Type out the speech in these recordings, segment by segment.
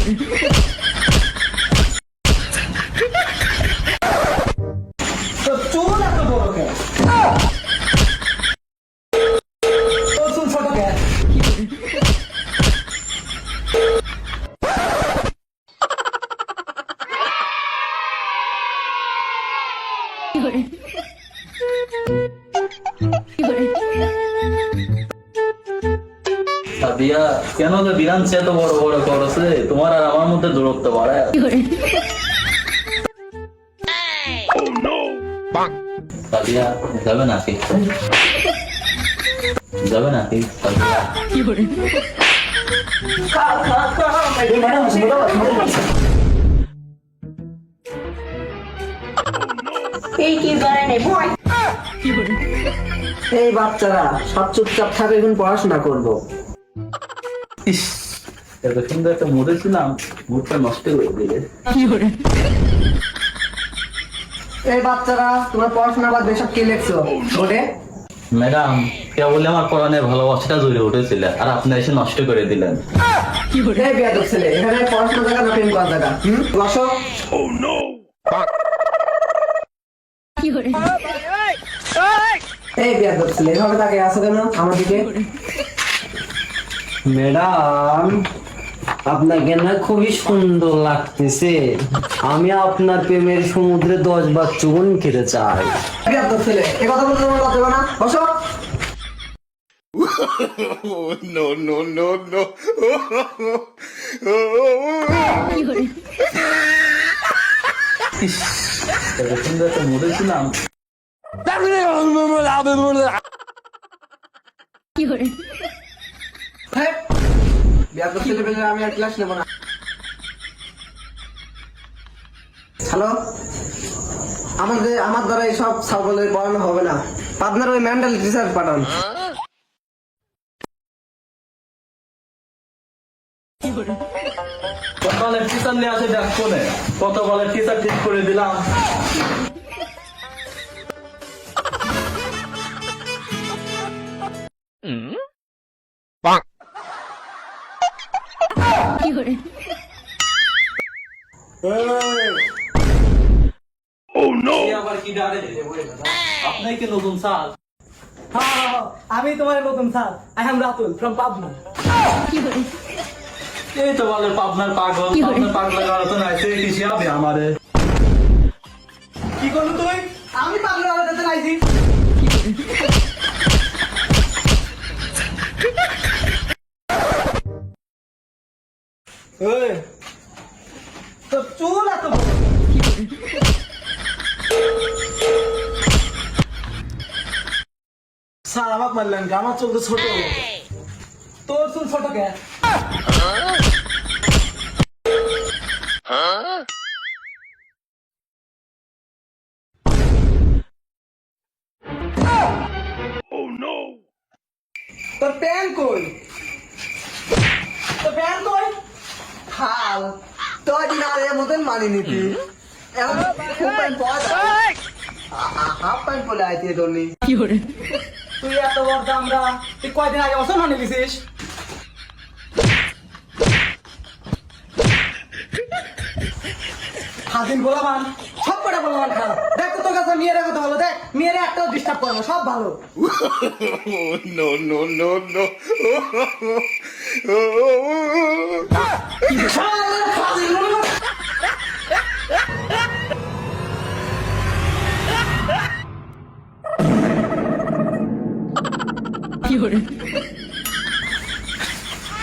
তো চুল এত বড় কেন? তোর চুল ছোট কেন? সাদিয়া, কেন যে বিরান এত বড় বড় করছে? তোমার আর আমার মধ্যে দূরত্ব বাড়ায়। সাদিয়া, যাবে নাকি? যাবে নাকি সাদিয়া? এই বাচ্চারা সব চুপচাপ থাকবে, এখন পড়াশোনা করবো। ইস, এত সুন্দর একটা মুডে ছিলাম, মুডটা নষ্ট করে দিলে। এই বাচ্চারা, তোমরা পড়াশোনা বাদ এসব কি লেখছো বোর্ডে? ম্যাডাম, কেবল আমার পড়ানোর ভালোবাসাটা জুড়ে উঠেছিল, আর আপনি এসে নষ্ট করে দিলেন। এই বেয়াদব ছেলে, এখানে পড়াশোনা জায়গা না প্রেম করার জায়গা? বসো। এই বেয়াদব ছেলে, এভাবে তাকিয়ে আছো কেন আমার দিকে? ম্যাডাম, আপনাকে না খুবই সুন্দর লাগতেছে। আমি আপনার প্রেমের সমুদ্রে 10 বার চুবন খেতে চাই। বেয়াদব ছেলে, এই কথা বলতে তোমার লজ্জা করে না? বসো। No, no, no, no. ইস, এত সুন্দর একটা মুডে ছিলাম। হ্যাঁ, বেয়াদব ছেলে পেলে আমি আর ক্লাস নেবো না। হ্যালো, আমার দ্বারা এইসব ছাগলের পড়ানো হবে না। আপনার ওই মেন্টাল টিচার পাঠান। কতকালের টিচার নিয়ে আসে দেখো না, কতকালের টিচার ঠিক করে দিলাম। আবার কি ডারে? আপনাই কি নতুন স্যার? আমি তোমার নতুন sir. I am Ratul from Pabna. এই তো বলে পাবনার পাগল, পাবনার পাগলা গাড়া তো নাই, সে কি শিয়াবে আমারে? কি করবো তুই? আমি পাবনা আলাদাতে নাইছি। এই, তোর চুল এত বড়। স্যার, আমাকে মারলেন কি? আমার চুল তো ছোট। তোর চুল ছোট কেন? তোর প্যান কই? তোর প্যান কই? হাল তোর দিন আর এর মতন মানি নিতি। এখন খুব প্যান পাওয়া যায়। হাফ প্যান্ট পরে আইতে তোর নি। তুই এত বড় দামরা, তুই কয়দিন আগে অসম মানে দিছিস? হাজিন গোলামান, সব কটা গোলামান খারাপ। দেখ তো তোর কাছে মেয়েরা কথা বলো, দেখ মেয়েরা একটাও ডিস্টার্ব করে না, সব ভালো। No, no, no, no.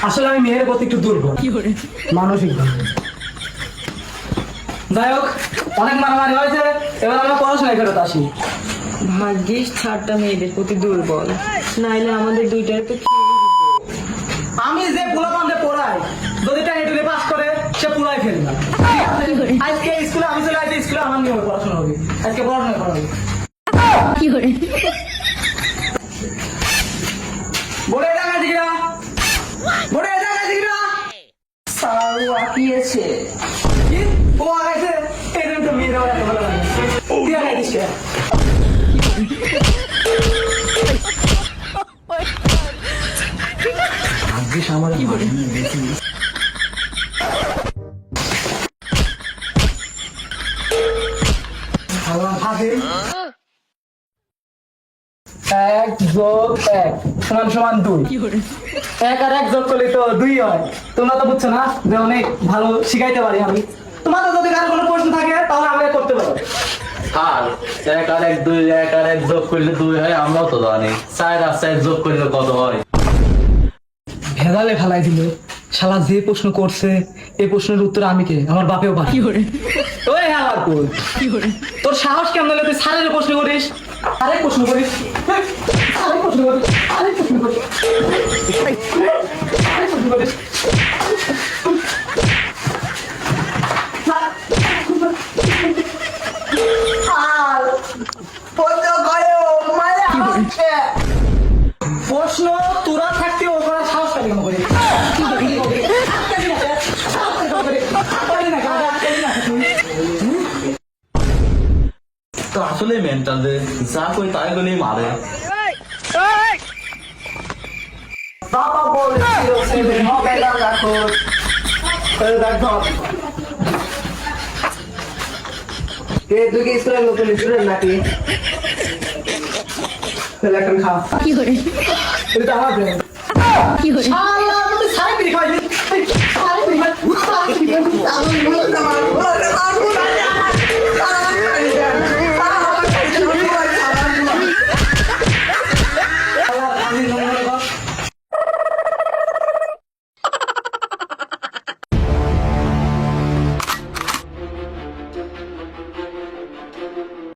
আসলে আমি মেয়ের প্রতি একটু দুর্বল মানসিক ভাবে। যাই হোক, অনেক মারামারি হয়েছে, এবার আমরা পড়াশোনায় ফেরত আসি। ভাগ্যিস ছাড়টা মেয়েদের প্রতি দুর্বল, নাইলে আমাদের দুইটার তো আমি যে পোলাপানকে পড়াই, যদি টাইটুলে পাস করে সে পুরাই ফেলবে। আজকে স্কুলে আমি চলে আসছি, স্কুলে আমার নিয়মে পড়াশোনা হবে, আজকে পড়াশোনা করা হবে। বলে দেখা দিগরা, বলে দেখা দিগরা। সারু আঁকিয়েছে। কি? ও আগাইছে, এই জন্য তো মেয়েরাও এত ভালো লাগে। তুই আগাইছিস কে? ভাগ্যিস আমার যোগ 1 সমান সমান 2। 1 আর 1 যোগ করলে তো 2 হয়। তোমরা তো বুঝছো না যে অনেক ভালো শিখাইতে পারি আমি। তোমাদের যদি কারো কোনো প্রশ্ন থাকে তাহলে আমাকে করতে পারো। আর 1 আর 1 2, 1 আর 1 যোগ করলে 2 হয়, আমরাও তো জানি। 4 আর 4 যোগ করলে কত হয়? ভেদালে ফেলাই দিল। শালা যে প্রশ্ন করছে এই প্রশ্নের উত্তর আমি কে? আমার বাপেও পারে। ওই হালার কই? তোর সাহস কেমন হলে তুই স্যারের প্রশ্ন করিস? আরেক প্রশ্ন করিস? আরেক প্রশ্ন করিস? আরেক প্রশ্ন করিস? আরেক প্রশ্ন করিস? প্রশ্ন তোরা থাকতে ও করার সাহস পালি কেন করে? তো আসলে মেন্টাল রে, যা কই তাই বলেই মারে। বাবা বলেছিল ছেলে হবে না রাখো। দেখো কে তুই কি স্কুলের নতুন স্টুডেন্ট নাকি? তাহলে এখন খা। এটা আমার ব্রেন। শালা তুই সারা বিড়ি খাইলি। সারা বিড়ি খাই। আমি বলতে পারবো না।